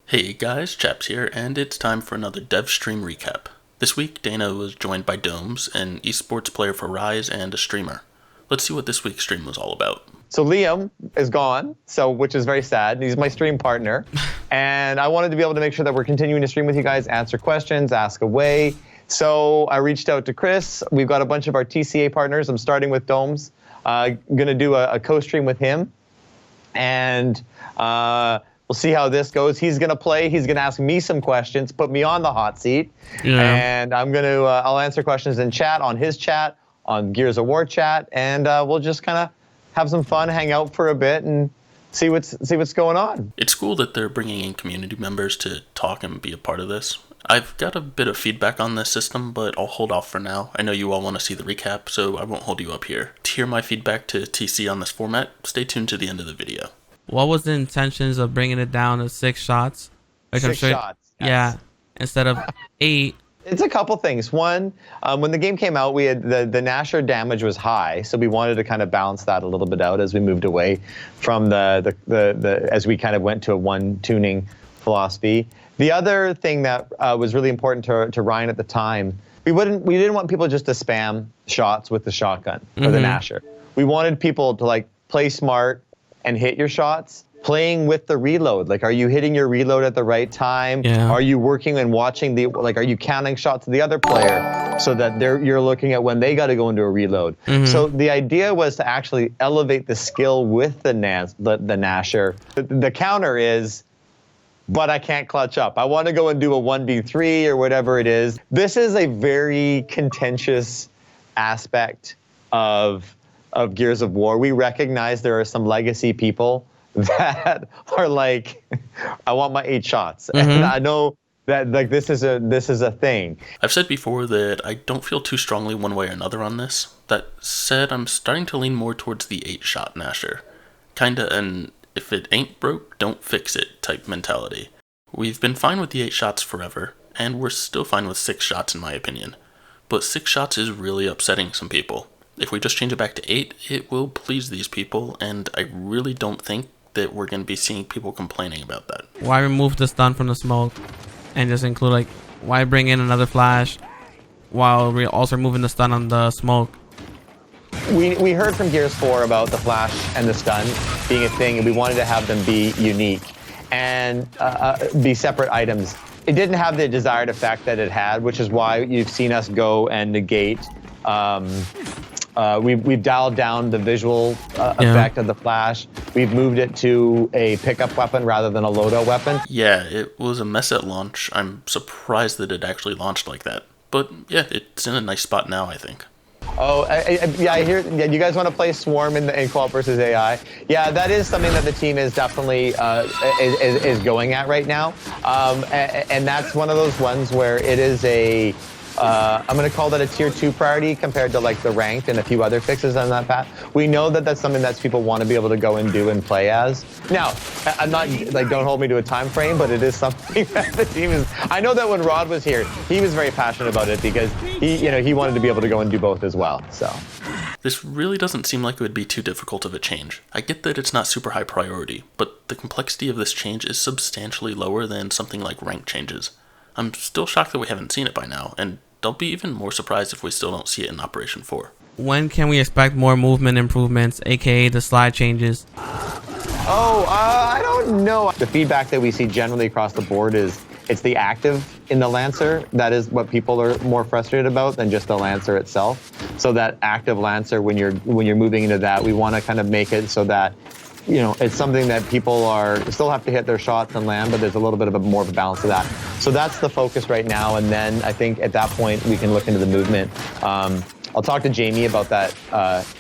Hey guys, Chaps here, and it's time for another dev stream recap. This week, Dana was joined by Domez, an esports player for Rise and a streamer. Let's see what this week's stream was all about. So Liam is gone, which is very sad. He's my stream partner, and I wanted to be able to make sure that we're continuing to stream with you guys, answer questions, ask away. So I reached out to Chris. We've got a bunch of our TCA partners. I'm starting with Domez. Going to do a co-stream with him, and we'll see how this goes. He's going to play. He's going to ask me some questions, put me on the hot seat. Yeah. And I'm going to, I'll answer questions in chat, on his chat, on Gears of War chat, and we'll just kind of have some fun, hang out for a bit, and see what's going on. It's cool that they're bringing in community members to talk and be a part of this. I've got a bit of feedback on this system, but I'll hold off for now. I know you all want to see the recap, so I won't hold you up here. To hear my feedback to TC on this format, stay tuned to the end of the video. What was the intentions of bringing it down to 6 shots? Like 6 shots. Yes. Yeah, instead of 8. It's a couple things. One, when the game came out, we had the Nasher damage was high, so we wanted to kind of balance that a little bit out as we moved away from as we kind of went to a one tuning philosophy. The other thing that was really important to Ryan at the time, we didn't want people just to spam shots with the shotgun or the Nasher. We wanted people to like play smart and hit your shots, playing with the reload. Like, are you hitting your reload at the right time? Yeah. Are you working and watching are you counting shots to the other player so that you're looking at when they got to go into a reload? So the idea was to actually elevate the skill with the Nasher. The counter is, but I can't clutch up. I want to go and do a 1v3 or whatever it is. This is a very contentious aspect of Gears of War. We recognize there are some legacy people that are like, I want my 8 shots. And I know that like this is a thing. I've said before that I don't feel too strongly one way or another on this. That said, I'm starting to lean more towards the 8-shot Nasher. Kinda an if it ain't broke, don't fix it type mentality. We've been fine with the 8 shots forever, and we're still fine with 6 shots in my opinion. But 6 shots is really upsetting some people. If we just change it back to 8, it will please these people, and I really don't think that we're going to be seeing people complaining about that. Why remove the stun from the smoke and just include, like, why bring in another flash while we're also removing the stun on the smoke? We heard from Gears 4 about the flash and the stun being a thing, and we wanted to have them be unique and be separate items. It didn't have the desired effect that it had, which is why you've seen us go and negate. We've dialed down the visual effect of the flash. We've moved it to a pickup weapon rather than a loadout weapon. Yeah, it was a mess at launch. I'm surprised that it actually launched like that. But yeah, it's in a nice spot now, I think. Oh, yeah, I hear. Yeah, you guys want to play Swarm in co-op versus AI? Yeah, that is something that the team is definitely is going at right now, and that's one of those ones where it is a. I'm going to call that a tier 2 priority compared to like the ranked and a few other fixes on that path. We know that that's something that people want to be able to go and do and play as. Now, I'm not like, don't hold me to a time frame, but it is something that the team is. I know that when Rod was here, he was very passionate about it because he wanted to be able to go and do both as well. So this really doesn't seem like it would be too difficult of a change. I get that it's not super high priority, but the complexity of this change is substantially lower than something like rank changes. I'm still shocked that we haven't seen it by now, and I'll be even more surprised if we still don't see it in Operation 4. When can we expect more movement improvements, aka the slide changes? I don't know. The feedback that we see generally across the board is it's the active in the Lancer. That is what people are more frustrated about than just the Lancer itself. So that active Lancer, when you're moving into that, we want to kind of make it so that it's something that people still have to hit their shots and land, but there's a little bit of more of a balance to that. So that's the focus right now. And then I think at that point we can look into the movement. I'll talk to Jamie about that,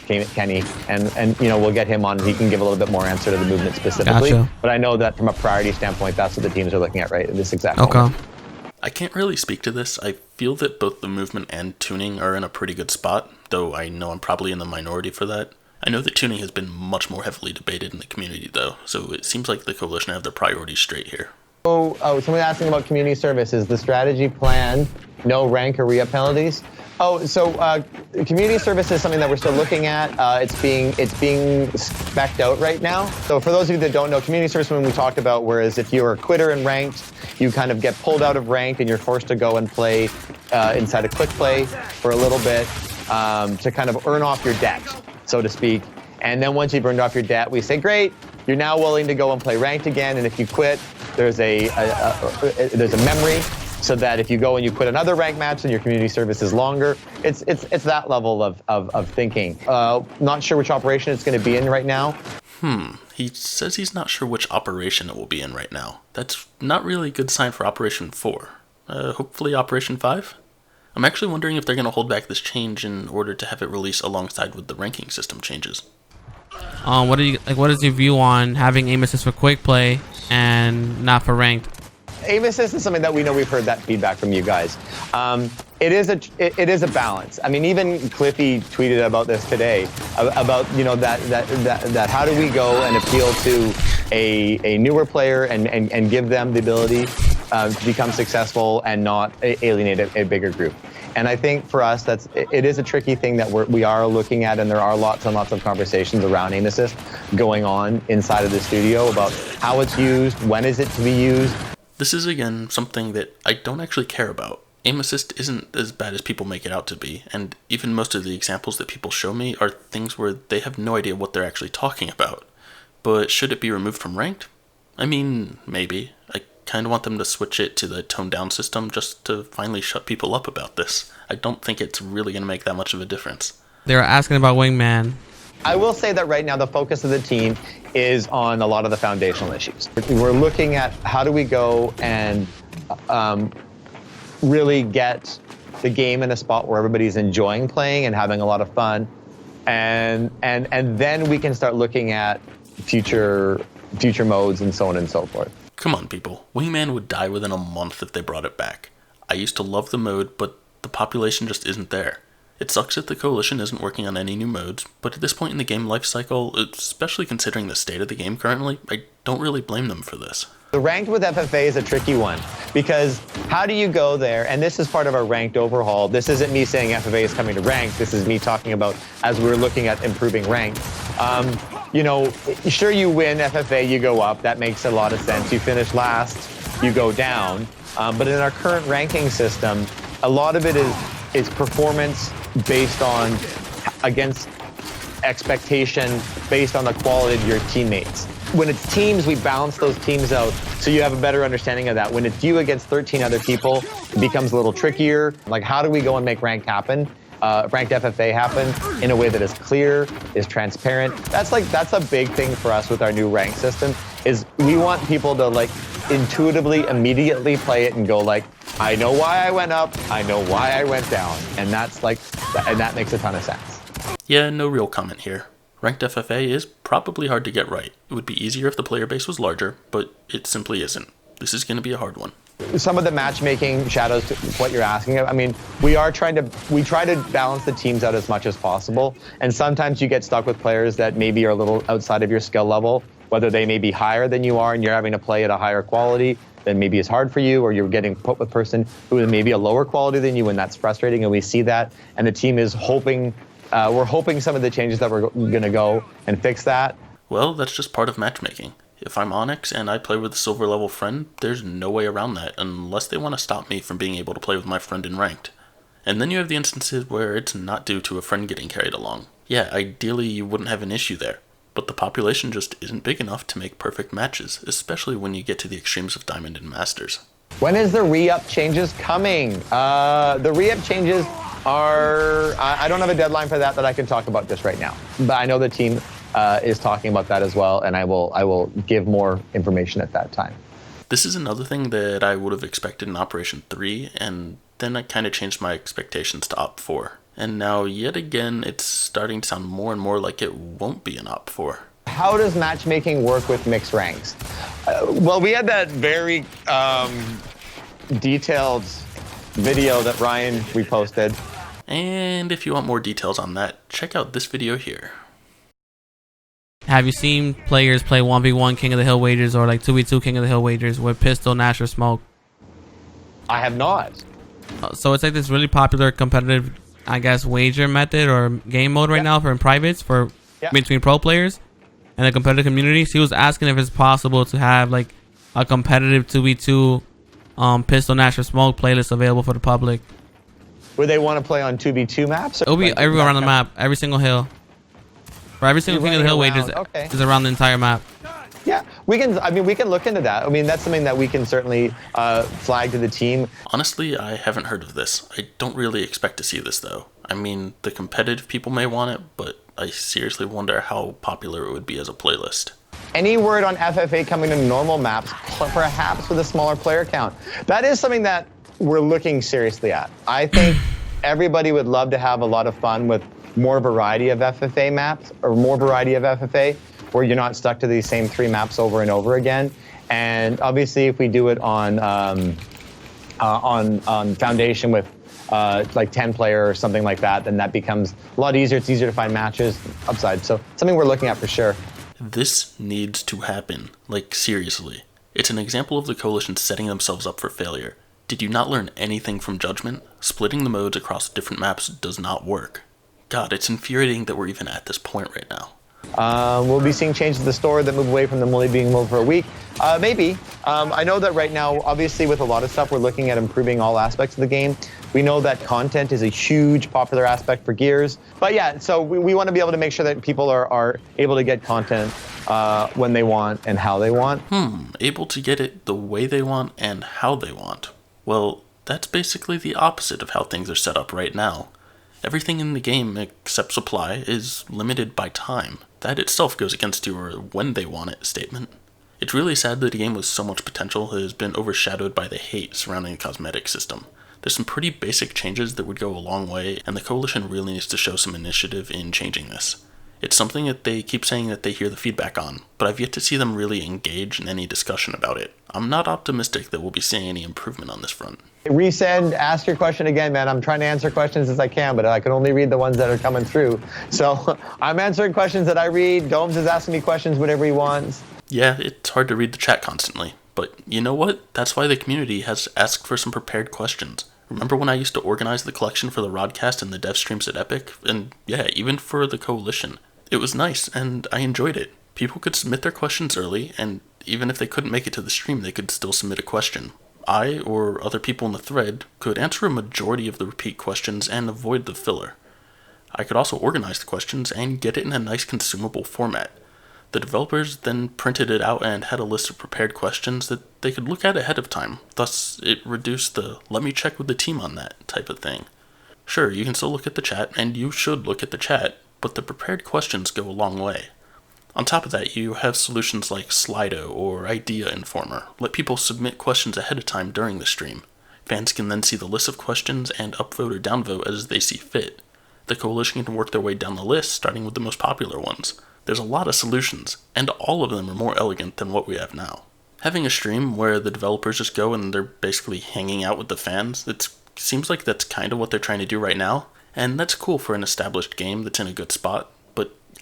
Kenny, and we'll get him on. He can give a little bit more answer to the movement specifically. Gotcha. But I know that from a priority standpoint, that's what the teams are looking at right at this exact moment. I can't really speak to this. I feel that both the movement and tuning are in a pretty good spot, though I know I'm probably in the minority for that. I know that tuning has been much more heavily debated in the community, though, so it seems like the Coalition have their priorities straight here. Someone asking about community service. Is the strategy plan no rank or re-up penalties? Community service is something that we're still looking at. It's being spec'd out right now. So for those of you that don't know, community service, when we talked about, whereas if you're a quitter in ranked, you kind of get pulled out of ranked and you're forced to go and play inside of QUICKPLAY for a little bit to kind of earn off your debt, so to speak. And then once you've earned off your debt, we say, great, you're now willing to go and play ranked again. And if you quit, there's a memory, so that if you go and you quit another ranked match and your community service is longer, it's that level of thinking. Not sure which operation it's going to be in right now. He says he's not sure which operation it will be in right now. That's not really a good sign for Operation 4. Hopefully Operation 5? I'm actually wondering if they're going to hold back this change in order to have it release alongside with the ranking system changes. What is your view on having aim assist for QUICKPLAY and not for ranked? Aim assist is something that we know. We've heard that feedback from you guys. It is a balance. I mean, even Cliffy tweeted about this today about that how do we go and appeal to a newer player and give them the ability to become successful and not alienate a bigger group. And I think for us, it is a tricky thing that we are looking at, and there are lots and lots of conversations around aim assist going on inside of the studio about how it's used, when is it to be used. This is, again, something that I don't actually care about. Aim assist isn't as bad as people make it out to be, and even most of the examples that people show me are things where they have no idea what they're actually talking about. But should it be removed from ranked? I mean, maybe. I kind of want them to switch it to the toned down system just to finally shut people up about this. I don't think it's really going to make that much of a difference. They were asking about Wingman. I will say that right now the focus of the team is on a lot of the foundational issues. We're looking at how do we go and really get the game in a spot where everybody's enjoying playing and having a lot of fun, and then we can start looking at future modes and so on and so forth. Come on, people. Wingman would die within a month if they brought it back. I used to love the mode, but the population just isn't there. It sucks that the Coalition isn't working on any new modes, but at this point in the game life cycle, especially considering the state of the game currently, I don't really blame them for this. The ranked with FFA is a tricky one, because how do you go there? And this is part of our ranked overhaul. This isn't me saying FFA is coming to ranked. This is me talking about as we're looking at improving ranked. Sure, you win FFA, you go up. That makes a lot of sense. You finish last, you go down. But in our current ranking system, a lot of it is performance based on against expectation, based on the quality of your teammates. When it's teams, we balance those teams out so you have a better understanding of that. When it's you against 13 other people, it becomes a little trickier. Like, how do we go and make ranked happen? Ranked FFA happen in a way that is clear, is transparent. That's a big thing for us with our new rank system, is we want people to intuitively, immediately play it and go I know why I went up, I know why I went down. And that makes a ton of sense. Yeah, no real comment here. Ranked FFA is probably hard to get right. It would be easier if the player base was larger, but it simply isn't. This is going to be a hard one. Some of the matchmaking shadows to what you're asking. I mean, we try to balance the teams out as much as possible. And sometimes you get stuck with players that maybe are a little outside of your skill level, whether they may be higher than you are and you're having to play at a higher quality, then maybe it's hard for you, or you're getting put with a person who is maybe a lower quality than you, and that's frustrating, and we see that. And the team is hoping, we're hoping some of the changes that we're going to go and fix that. Well, that's just part of matchmaking. If I'm Onyx and I play with a silver level friend, there's no way around that unless they want to stop me from being able to play with my friend in ranked. And then you have the instances where it's not due to a friend getting carried along. Yeah, ideally you wouldn't have an issue there, but the population just isn't big enough to make perfect matches, especially when you get to the extremes of Diamond and Masters. When is the re-up changes coming? The re-up changes are, I don't have a deadline for that I can talk about just right now, but I know the team is talking about that as well, and I will give more information at that time. This is another thing that I would have expected in Operation 3, and then I kind of changed my expectations to Op 4. And now, yet again, it's starting to sound more and more like it won't be an Op 4. How does matchmaking work with mixed ranks? Well, we had that very detailed video that Ryan reposted. And if you want more details on that, check out this video here. have you seen players play 1v1 King of the Hill wagers or like 2v2 King of the Hill wagers with pistol, Nash, or smoke? I have not. So it's like this really popular competitive, I guess, wager method or game mode right now for in privates for between pro players and the competitive community. She was asking if it's possible to have like a competitive 2v2 pistol, Nash, or smoke playlist available for the public. Would they want to play on 2v2 maps? It'll be everywhere on the map, every single hill. For every single King of the Hill wagers is around the entire map. Yeah, we can. I mean, we can look into that. I mean, that's something that we can certainly flag to the team. Honestly, I haven't heard of this. I don't really expect to see this, though. I mean, the competitive people may want it, but I seriously wonder how popular it would be as a playlist. Any word on FFA coming to normal maps, perhaps with a smaller player count? That is something that we're looking seriously at. I think everybody would love to have a lot of fun with more variety of FFA maps, or more variety of FFA, where you're not stuck to these same 3 maps over and over again. And obviously, if we do it on Foundation with like 10 player or something like that, then that becomes a lot easier. It's easier to find matches upside. So something we're looking at for sure. This needs to happen. Like, seriously. It's an example of the Coalition setting themselves up for failure. Did you not learn anything from Judgment? Splitting the modes across different maps does not work. God, it's infuriating that we're even at this point right now. We'll be seeing changes to the store that move away from them only being moved for a week. Maybe. I know that right now, obviously, with a lot of stuff, we're looking at improving all aspects of the game. We know that content is a huge popular aspect for Gears. But yeah, so we want to be able to make sure that people are able to get content when they want and how they want. Able to get it the way they want and how they want. Well, that's basically the opposite of how things are set up right now. Everything in the game except supply is limited by time. That itself goes against your when they want it statement. It's really sad that a game with so much potential has been overshadowed by the hate surrounding the cosmetic system. There's some pretty basic changes that would go a long way, and the Coalition really needs to show some initiative in changing this. It's something that they keep saying that they hear the feedback on, but I've yet to see them really engage in any discussion about it. I'm not optimistic that we'll be seeing any improvement on this front. Resend, ask your question again, man. I'm trying to answer questions as I can, but I can only read the ones that are coming through. So I'm answering questions that I read. Domez is asking me questions whenever he wants. Yeah, it's hard to read the chat constantly, but you know what? That's why the community has asked for some prepared questions. Remember when I used to organize the collection for the Rodcast and the dev streams at Epic? And yeah, even for the Coalition. It was nice, and I enjoyed it. People could submit their questions early, and even if they couldn't make it to the stream, they could still submit a question. I, or other people in the thread, could answer a majority of the repeat questions and avoid the filler. I could also organize the questions and get it in a nice consumable format. The developers then printed it out and had a list of prepared questions that they could look at ahead of time. Thus, it reduced the "let me check with the team on that" type of thing. Sure, you can still look at the chat, and you should look at the chat, but the prepared questions go a long way. On top of that, you have solutions like Slido or Idea Informer. Let people submit questions ahead of time during the stream. Fans can then see the list of questions and upvote or downvote as they see fit. The Coalition can work their way down the list, starting with the most popular ones. There's a lot of solutions, and all of them are more elegant than what we have now. Having a stream where the developers just go and they're basically hanging out with the fans, it seems like that's kind of what they're trying to do right now, and that's cool for an established game that's in a good spot.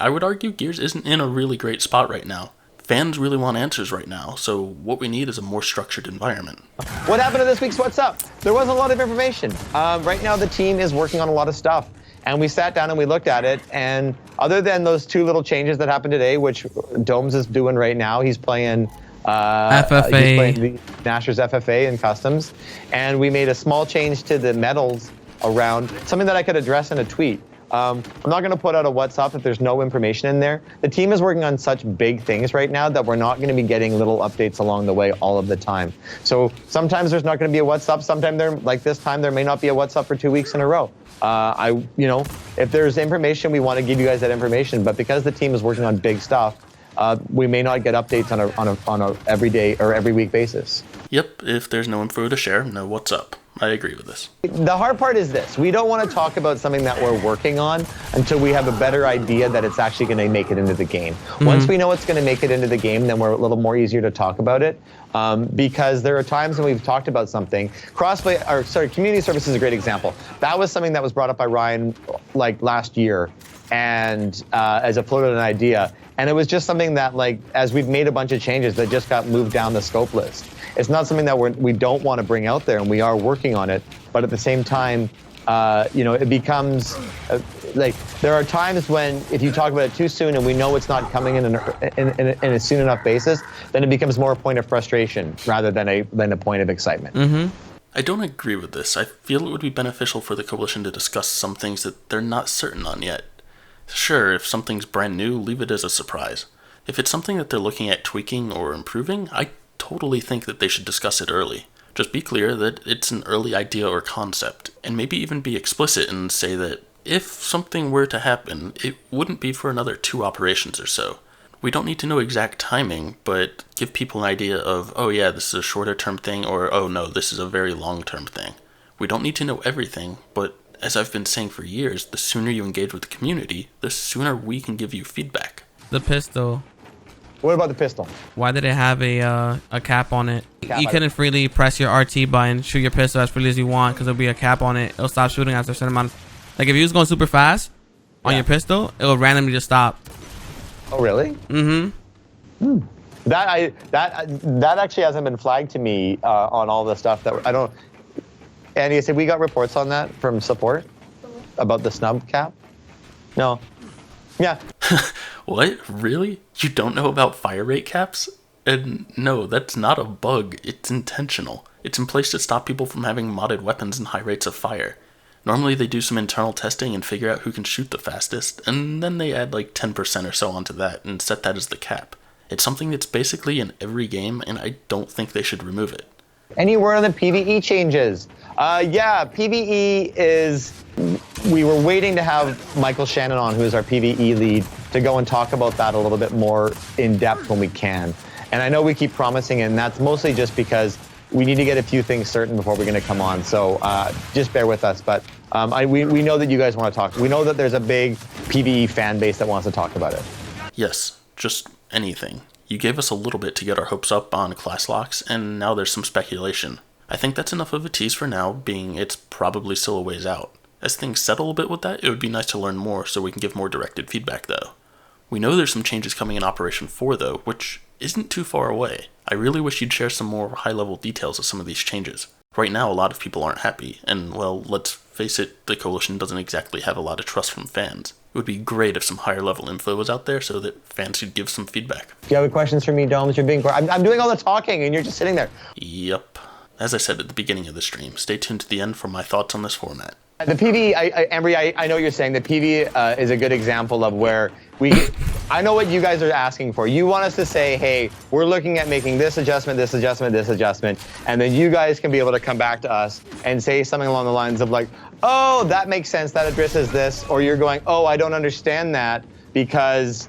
I would argue Gears isn't in a really great spot right now. Fans really want answers right now, so what we need is a more structured environment. What happened to this week's What's Up? There wasn't a lot of information. Right now the team is working on a lot of stuff, and we sat down and we looked at it, and other than those 2 little changes that happened today, which Domez is doing right now, he's playing FFA. He's playing the Nashor's FFA and customs, and we made a small change to the medals around, something that I could address in a tweet. I'm not going to put out a what's up if there's no information in there. The team is working on such big things right now that we're not going to be getting little updates along the way all of the time. So sometimes there's not going to be a what's up. Sometimes like this time, there may not be a what's up for 2 weeks in a row. If there's information, we want to give you guys that information. But because the team is working on big stuff, we may not get updates on a everyday or every week basis. Yep, if there's no info to share, no what's up. I agree with this. The hard part is this. We don't want to talk about something that we're working on until we have a better idea that it's actually going to make it into the game. Once we know it's going to make it into the game, then we're a little more easier to talk about it. Because there are times when we've talked about something. Community service is a great example. That was something that was brought up by Ryan like last year. and as a floated an idea. And it was just something that, like, as we've made a bunch of changes, that just got moved down the scope list. It's not something that we don't want to bring out there, and we are working on it. But at the same time, it becomes like there are times when if you talk about it too soon and we know it's not coming in a soon enough basis, then it becomes more a point of frustration rather than a point of excitement. Mm-hmm. I don't agree with this. I feel it would be beneficial for the coalition to discuss some things that they're not certain on yet. Sure, if something's brand new, leave it as a surprise. If it's something that they're looking at tweaking or improving, I totally think that they should discuss it early. Just be clear that it's an early idea or concept, and maybe even be explicit and say that if something were to happen, it wouldn't be for another 2 operations or so. We don't need to know exact timing, but give people an idea of, oh yeah, this is a shorter term thing, or oh no, this is a very long term thing. We don't need to know everything, but as I've been saying for years, the sooner you engage with the community, the sooner we can give you feedback. The pistol. What about the pistol? Why did it have a cap on it? You couldn't it. freely press your RT button, shoot your pistol as freely as you want, because there'll be a cap on it. It'll stop shooting after a certain amount. Like if you was going super fast on your pistol, it'll randomly just stop. Oh really? Mm-hmm. That actually hasn't been flagged to me on all the stuff that I don't. Andy, said we got reports on that from support about the snub cap. No. Yeah. What? Really? You don't know about fire rate caps? And no, that's not a bug. It's intentional. It's in place to stop people from having modded weapons and high rates of fire. Normally they do some internal testing and figure out who can shoot the fastest, and then they add like 10% or so onto that and set that as the cap. It's something that's basically in every game, and I don't think they should remove it. Any word on the PvE changes? Yeah, PvE is... We were waiting to have Michael Shannon on, who is our PvE lead, to go and talk about that a little bit more in depth when we can. And I know we keep promising it, and that's mostly just because we need to get a few things certain before we're going to come on. So just bear with us. But we know that you guys want to talk. We know that there's a big PvE fan base that wants to talk about it. Yes, just anything. You gave us a little bit to get our hopes up on class locks, and now there's some speculation. I think that's enough of a tease for now, being it's probably still a ways out. As things settle a bit with that, it would be nice to learn more so we can give more directed feedback though. We know there's some changes coming in Operation 4 though, which isn't too far away. I really wish you'd share some more high-level details of some of these changes. Right now, a lot of people aren't happy, and well, let's face it, the Coalition doesn't exactly have a lot of trust from fans. It would be great if some higher-level info was out there so that fans could give some feedback. Do you have any questions for me, Domes? You're being... I'm doing all the talking, and you're just sitting there. Yep. As I said at the beginning of the stream, stay tuned to the end for my thoughts on this format. The PvE, Embry, I know what you're saying. The PvE is a good example of where I know what you guys are asking for. You want us to say, hey, we're looking at making this adjustment, this adjustment, this adjustment, and then you guys can be able to come back to us and say something along the lines of like, oh, that makes sense, that addresses this, or you're going, oh, I don't understand that because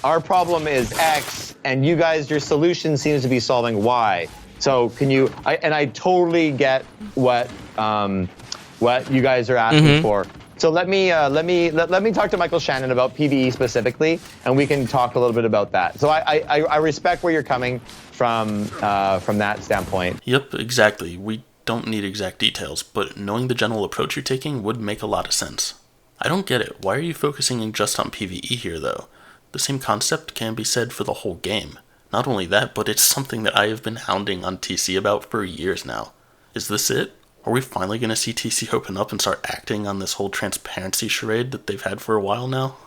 our problem is X, and you guys, your solution seems to be solving Y. So can you? I totally get what you guys are asking for. So let me talk to Michael Shannon about PvE specifically, and we can talk a little bit about that. So I respect where you're coming from that standpoint. Yep, exactly. We don't need exact details, but knowing the general approach you're taking would make a lot of sense. I don't get it. Why are you focusing just on PvE here, though? The same concept can be said for the whole game. Not only that, but it's something that I have been hounding on TC about for years now. Is this it? Are we finally going to see TC open up and start acting on this whole transparency charade that they've had for a while now?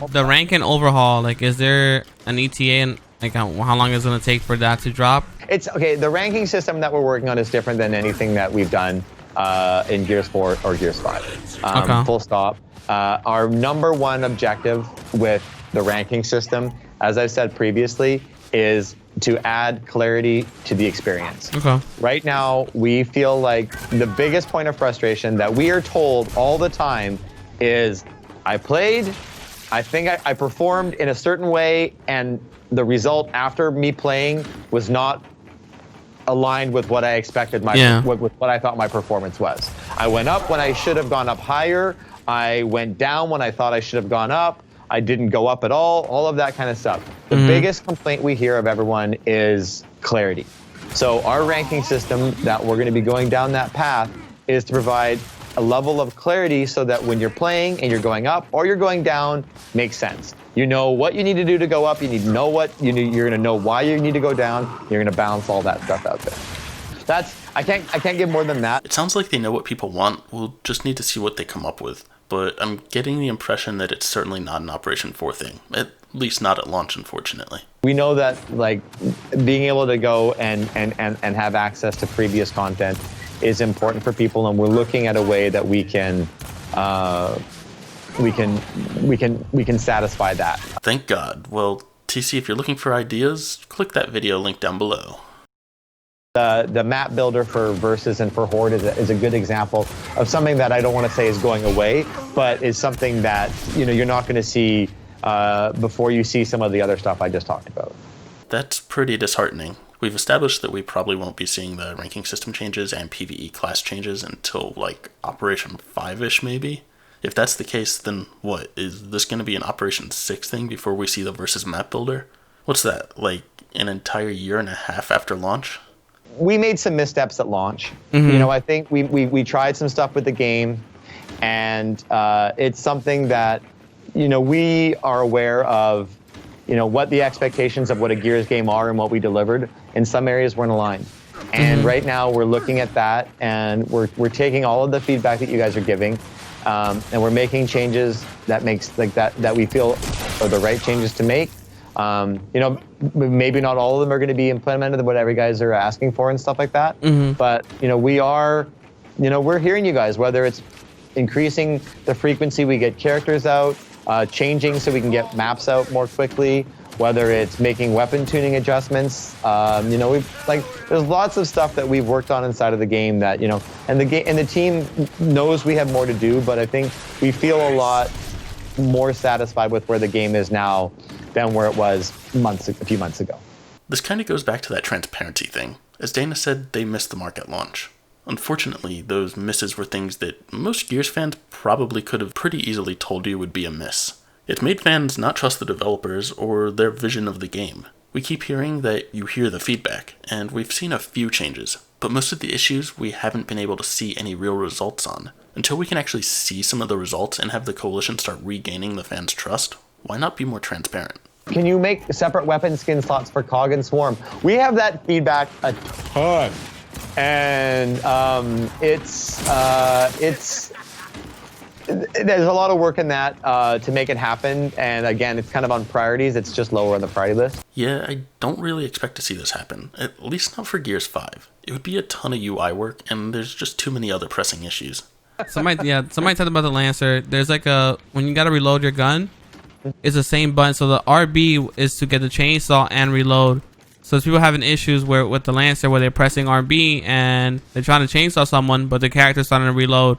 The rank and overhaul, like, is there an ETA and like how long is it going to take for that to drop? It's okay. The ranking system that we're working on is different than anything that we've done in Gears 4 or Gears 5. Okay. Full stop. Our number one objective with the ranking system, as I've said previously, is to add clarity to the experience. Okay. Right now, we feel like the biggest point of frustration that we are told all the time is, I played, I think I performed in a certain way, and the result after me playing was not aligned with what I expected with what I thought my performance was. I went up when I should have gone up higher. I went down when I thought I should have gone up. I didn't go up at all of that kind of stuff. The biggest complaint we hear of everyone is clarity. So our ranking system that we're going to be going down that path is to provide a level of clarity so that when you're playing and you're going up or you're going down, makes sense. You know what you need to do to go up. You need to know what you're going to know why you need to go down. You're going to balance all that stuff out there. I can't give more than that. It sounds like they know what people want. We'll just need to see what they come up with. But I'm getting the impression that it's certainly not an Operation 4 thing. At least not at launch, unfortunately. We know that like being able to go and have access to previous content is important for people, and we're looking at a way that we can satisfy that. Thank God. Well, TC, if you're looking for ideas, click that video link down below. The map builder for Versus and for Horde is a good example of something that I don't want to say is going away, but is something that you're not going to see before you see some of the other stuff I just talked about. That's pretty disheartening. We've established that we probably won't be seeing the ranking system changes and PvE class changes until like Operation 5-ish maybe. If that's the case, then what? Is this going to be an Operation 6 thing before we see the Versus map builder? What's that, like an entire year and a half after launch? We made some missteps at launch. Mm-hmm. I think we tried some stuff with the game, and it's something that, we are aware of, what the expectations of what a Gears game are and what we delivered. In some areas, we're in aligned. And right now, we're looking at that, and we're taking all of the feedback that you guys are giving, and we're making changes that we feel are the right changes to make. Maybe not all of them are going to be implemented, whatever you guys are asking for and stuff like that. Mm-hmm. But, we're hearing you guys, whether it's increasing the frequency we get characters out, changing so we can get maps out more quickly, whether it's making weapon tuning adjustments. There's lots of stuff that we've worked on inside of the game that, and the team knows we have more to do, but I think we feel a lot more satisfied with where the game is now than where it was a few months ago. This kind of goes back to that transparency thing. As Dana said, they missed the mark at launch. Unfortunately, those misses were things that most Gears fans probably could have pretty easily told you would be a miss. It made fans not trust the developers or their vision of the game. We keep hearing that you hear the feedback, and we've seen a few changes, but most of the issues we haven't been able to see any real results on. Until we can actually see some of the results and have the coalition start regaining the fans' trust, why not be more transparent? Can you make separate weapon skin slots for COG and Swarm? We have that feedback a ton, and there's a lot of work in that to make it happen. And again, it's kind of on priorities. It's just lower on the priority list. Yeah, I don't really expect to see this happen, at least not for Gears 5. It would be a ton of UI work, and there's just too many other pressing issues. Somebody talked about the Lancer. There's when you gotta reload your gun, it's the same button. So the RB is to get the chainsaw and reload. So there's people having issues with the Lancer where they're pressing RB and they're trying to chainsaw someone, but the character's starting to reload.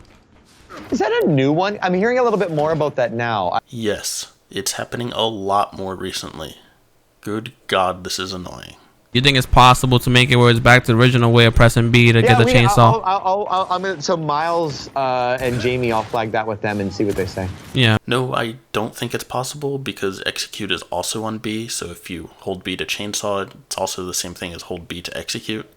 Is that a new one? I'm hearing a little bit more about that now. Yes, it's happening a lot more recently. Good God, this is annoying. You think it's possible to make it where it's back to the original way of pressing B to get the chainsaw? I'm gonna, so Miles and Jamie, I'll flag that with them and see what they say. Yeah. No, I don't think it's possible because execute is also on B, so if you hold B to chainsaw, it's also the same thing as hold B to execute.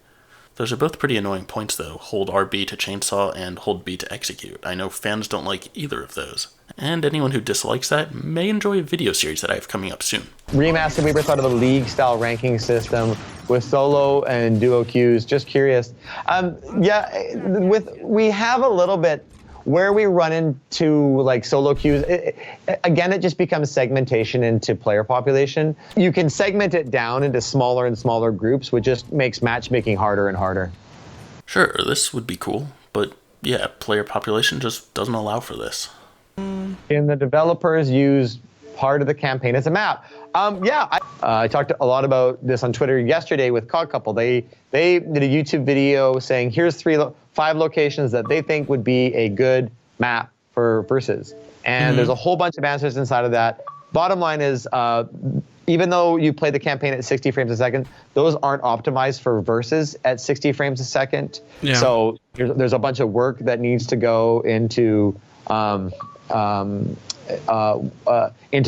Those are both pretty annoying points though, hold RB to chainsaw and hold B to execute. I know fans don't like either of those. And anyone who dislikes that may enjoy a video series that I have coming up soon. Remastered, we ever thought of a league-style ranking system with solo and duo queues? Just curious. We have a little bit where we run into like solo queues. Again, it just becomes segmentation into player population. You can segment it down into smaller and smaller groups, which just makes matchmaking harder and harder. Sure, this would be cool, but yeah, player population just doesn't allow for this. And the developers use part of the campaign as a map. I talked a lot about this on Twitter yesterday with COG Couple. They did a YouTube video saying here's 5 locations that they think would be a good map for Versus. And there's a whole bunch of answers inside of that. Bottom line is, even though you play the campaign at 60 frames a second, those aren't optimized for Versus at 60 frames a second. Yeah. So there's a bunch of work that needs to go into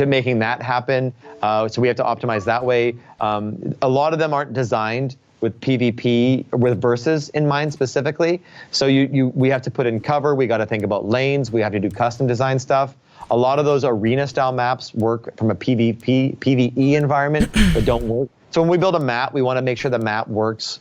making that happen. So we have to optimize that way. A lot of them aren't designed with PvP, with versus in mind specifically. So we have to put in cover. We got to think about lanes. We have to do custom design stuff. A lot of those arena style maps work from a PvE environment, but don't work. So when we build a map, we want to make sure the map works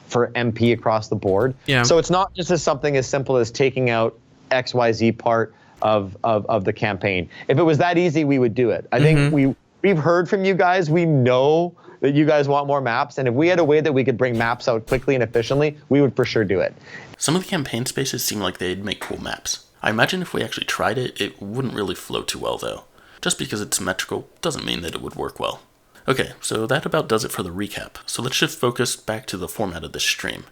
for MP across the board. Yeah. So it's not just something as simple as taking out XYZ part of the campaign. If it was that easy, we would do it. I think we've heard from you guys. We know that you guys want more maps, and if we had a way that we could bring maps out quickly and efficiently, we would for sure do it. Some of the campaign spaces seem like they'd make cool maps. I imagine if we actually tried it, it wouldn't really flow too well though. Just because it's symmetrical doesn't mean that it would work well. Okay, so that about does it for the recap. So let's shift focus back to the format of this stream.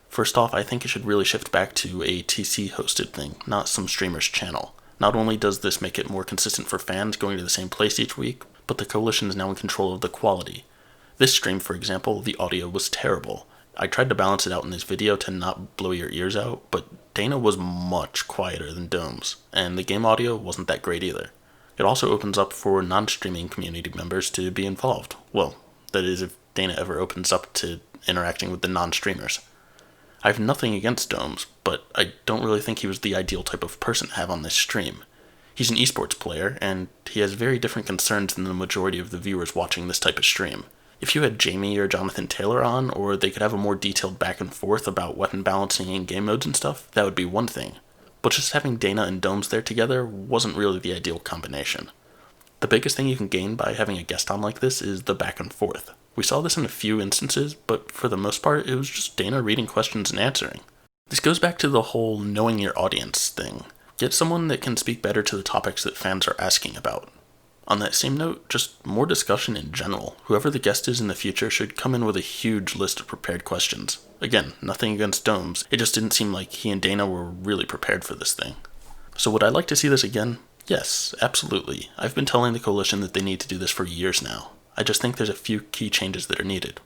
First off, I think it should really shift back to a TC hosted thing, not some streamer's channel. Not only does this make it more consistent for fans going to the same place each week, but the coalition is now in control of the quality. This stream, for example, the audio was terrible. I tried to balance it out in this video to not blow your ears out, but Dana was much quieter than Domez, and the game audio wasn't that great either. It also opens up for non-streaming community members to be involved. Well, that is if Dana ever opens up to interacting with the non-streamers. I have nothing against Domez, but I don't really think he was the ideal type of person to have on this stream. He's an esports player, and he has very different concerns than the majority of the viewers watching this type of stream. If you had Jamie or Jonathan Taylor on, or they could have a more detailed back and forth about weapon balancing and game modes and stuff, that would be one thing. But just having Dana and Domez there together wasn't really the ideal combination. The biggest thing you can gain by having a guest on like this is the back and forth. We saw this in a few instances, but for the most part, it was just Dana reading questions and answering. This goes back to the whole knowing your audience thing. Get someone that can speak better to the topics that fans are asking about. On that same note, just more discussion in general. Whoever the guest is in the future should come in with a huge list of prepared questions. Again, nothing against Domez, it just didn't seem like he and Dana were really prepared for this thing. So would I like to see this again? Yes, absolutely. I've been telling the coalition that they need to do this for years now. I just think there's a few key changes that are needed.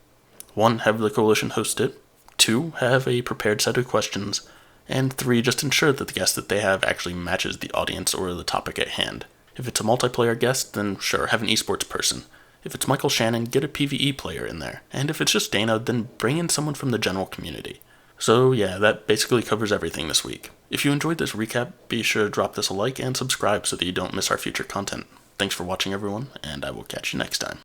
1, have the coalition host it. 2, have a prepared set of questions. And 3, just ensure that the guest that they have actually matches the audience or the topic at hand. If it's a multiplayer guest, then sure, have an esports person. If it's Michael Shannon, get a PvE player in there. And if it's just Dana, then bring in someone from the general community. So yeah, that basically covers everything this week. If you enjoyed this recap, be sure to drop this a like and subscribe so that you don't miss our future content. Thanks for watching everyone, and I will catch you next time.